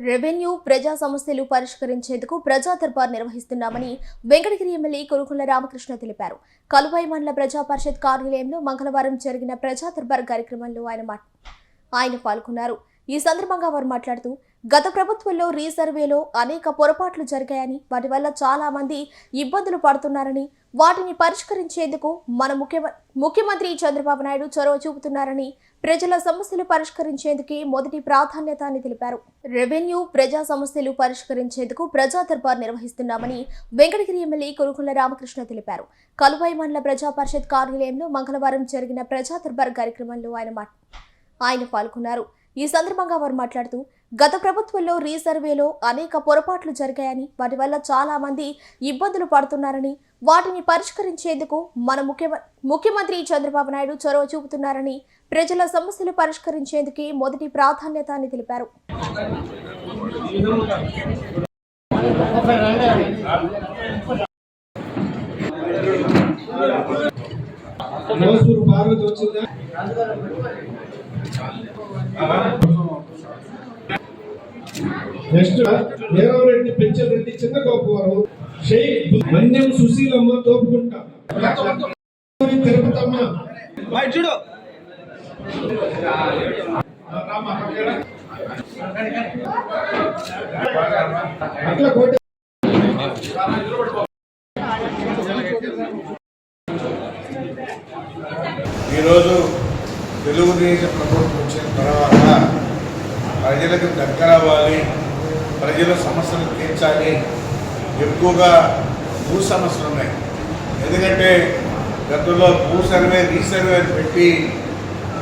Revenue ప్రజా సమస్యలు పరిష్కరించేందుకు ప్రజా దర్బార్ నిర్వహిస్తున్నామని వెంకటగిరి ఎమ్మెల్యే కురుకుల రామకృష్ణ తెలిపారు. కలువాయి మండల ప్రజా పరిషత్ కార్యాలయంలో మంగళవారం జరిగిన ప్రజా దర్బార్ కార్యక్రమంలో ఆయన పాల్గొన్నారు. ఈ సందర్భంగా వారు మాట్లాడుతూ గత ప్రభుత్వంలో రీసర్వేలో అనేక పొరపాట్లు జరిగాయని, వాటి వల్ల చాలా మంది ఇబ్బందులు పడుతున్నారని, వాటిని పరిష్కరించేందుకు మన ముఖ్యమంత్రి చంద్రబాబు నాయుడు చొరవ చూపుతున్నారని, ప్రజల సమస్యలు పరిష్కరించేందుకే మొదటి ప్రాధాన్యత అని తెలిపారు. రెవెన్యూ ప్రజా సమస్యలు పరిష్కరించేందుకు ప్రజా దర్బార్ నిర్వహిస్తున్నామని వెంకటగిరి ఎమ్మెల్యే కురుకుల రామకృష్ణ తెలిపారు. కలువాయి మండల ప్రజా పరిషత్ కార్యాలయంలో మంగళవారం జరిగిన ప్రజా దర్బార్ కార్యక్రమంలో ఆయన పాల్గొన్నారు. ఈ సందర్భంగా వారు మాట్లాడుతూ గత ప్రభుత్వంలో రీసర్వేలో అనేక పొరపాట్లు జరిగాయని, వాటి వల్ల చాలా మంది ఇబ్బందులు పడుతున్నారని, వాటిని పరిష్కరించేందుకు మన ముఖ్యమంత్రి చంద్రబాబు నాయుడు చొరవ చూపుతున్నారని, ప్రజల సమస్యలు పరిష్కరించేందుకే మొదటి ప్రాధాన్యత అని తెలిపారు. నెక్స్ట్ వీరారెడ్డి పెంచరెడ్డి చిన్న గోపవరం మన్యం సుశీలమ్మ తోపుకుంటా తిరుపతమ్మ చూడు అట్లా కోట ఈరోజు తెలుగుదేశం ప్రభుత్వం వచ్చిన తర్వాత ప్రజలకు దగ్గర అవ్వాలి, ప్రజల సమస్యలు తీర్చాలి. ఎక్కువగా భూ సమస్యలు ఉన్నాయి. ఎందుకంటే గతంలో భూ సర్వే రీసర్వే పెట్టి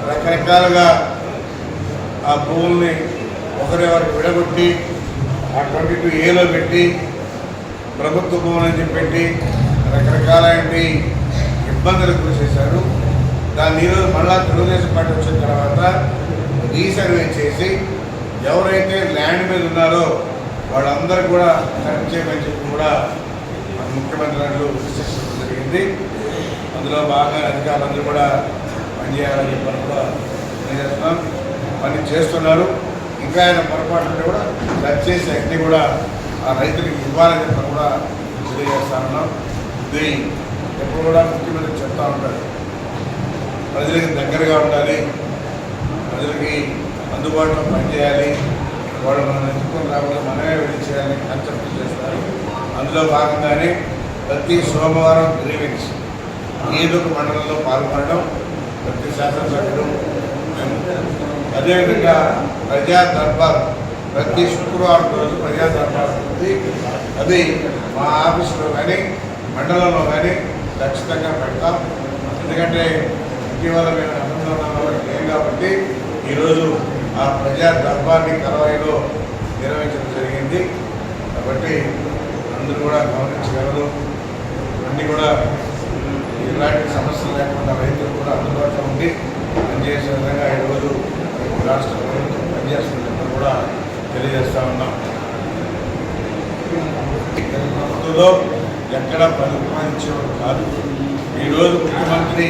రకరకాలుగా ఆ భూముల్ని ఒకరెవరికి విడగొట్టి ఆ 22A పెట్టి ప్రభుత్వ భూములని చెప్పి రకరకాలైన ఇబ్బందులు గురి చేశారు. దాన్ని ఈరోజు మళ్ళా తెలుగుదేశం పార్టీ వచ్చిన తర్వాత రీసర్వే చేసి ఎవరైతే ల్యాండ్ మీద ఉన్నారో వాళ్ళందరూ కూడా కరెక్ట్ చేయమని చెప్పి కూడా మన ముఖ్యమంత్రి గారు విశ్లేషించడం జరిగింది. అందులో బాగా అధికారులందరూ కూడా పనిచేయాలని చెప్పని కూడా పనిచేస్తున్నాం, పని చేస్తున్నారు. ఇంకా ఆయన పొరపాటు కూడా రద్దు చేసి అన్నీ కూడా ఆ రైతులకు ఇవ్వాలని చెప్పి కూడా తెలియజేస్తా ఉన్నాం. ఇది ఎప్పుడు కూడా ముఖ్యమంత్రి చెప్తా ఉంటారు, ప్రజలకు దగ్గరగా ఉండాలి, ప్రజలకి అందుబాటులో పనిచేయాలి, వాళ్ళు మనం ఎంచుకొని రావాలి, మనమే వెళ్ళి చేయాలని కన్సెప్ట్ చేస్తారు. అందులో భాగంగానే ప్రతి సోమవారం గ్రీవెన్స్ ఏదో ఒక మండలంలో పాల్గొనడం ప్రతి శాసనసభ్యుడు మేము. అదేవిధంగా ప్రజా దర్బార్ ప్రతి శుక్రవారం రోజు ప్రజా దర్బార్ ఉంది. అది మా ఆఫీసులో కానీ మండలంలో కానీ ఖచ్చితంగా పెడతాం. ఎందుకంటే ఇటీవల మేము అనంతరంలో లేం కాబట్టి ఈరోజు ఆ ప్రజా దర్బార్ని కలవాయిలో నిర్వహించడం జరిగింది. కాబట్టి అందరూ కూడా గమనించగలరు. అన్నీ కూడా ఇలాంటి సమస్యలు లేకుండా రైతులు కూడా అందుబాటులో ఉండి పనిచేసే విధంగా ఈరోజు రాష్ట్ర ప్రభుత్వం పనిచేస్తున్నట్టు కూడా తెలియజేస్తా ఉన్నాం. ప్రభుత్వంలో ఎక్కడ పరిపాలించేవారు కాదు. ఈరోజు ముఖ్యమంత్రి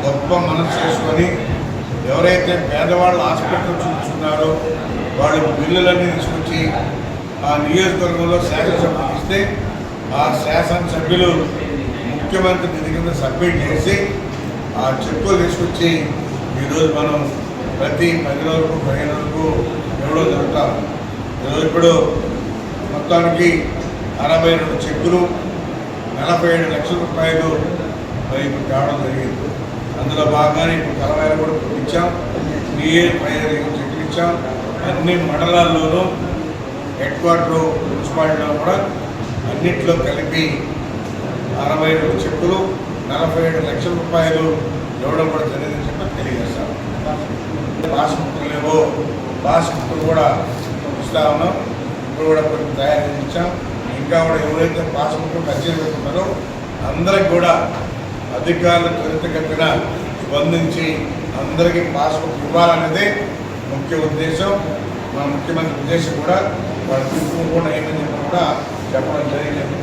గొప్ప మనసు చేసుకొని ఎవరైతే పేదవాళ్ళు హాస్పిటల్ చూస్తున్నారో వాళ్ళు బిల్లులన్నీ తీసుకొచ్చి ఆ నియోజకవర్గంలో శాసనసభ్యులు ఇస్తే ఆ శాసనసభ్యులు ముఖ్యమంత్రి నిధి కింద సబ్మిట్ చేసి ఆ చెక్కులు తీసుకొచ్చి ఈరోజు మనం ప్రతి 10 రోజులకు 15 రోజులకు ఎవడో జరుగుతాం. ఇప్పుడు మొత్తానికి 62 చెక్కులు 47 లక్షల రూపాయలు ఇప్పుడు కావడం జరిగింది. అందులో భాగంగానే ఇప్పుడు కలవాయిలు కూడా పంపించాం, డిఏ ఫైనల్ చెక్కులు ఇచ్చాం. అన్ని మండలాల్లోనూ హెడ్ క్వార్టర్ మున్సిపాలిటీలో కూడా అన్నింటిలో కలిపి 62 చెక్కులు 47 లక్షల రూపాయలు ఇవ్వడం కూడా జరిగిందని చెప్పి తెలియజేస్తాం. పాస్బుక్లు లేవో పాస్బుక్లు కూడా ఇస్తా ఉన్నాం. ఇప్పుడు కూడా కొన్ని తయారు చేయించాం. ఇంకా కూడా ఎవరైతే పాస్బుక్లు ఖర్చు పెట్టుకున్నారో అందరికి కూడా అధికారులు త్వరితగతిన స్పందించి అందరికీ పాస్బుక్ ఇవ్వాలనేదే ముఖ్య ఉద్దేశం. మా ముఖ్యమంత్రి ఉద్దేశం కూడా వాళ్ళు తీసుకుని కూడా ఏమని చెప్పి కూడా చెప్పడం జరిగింది.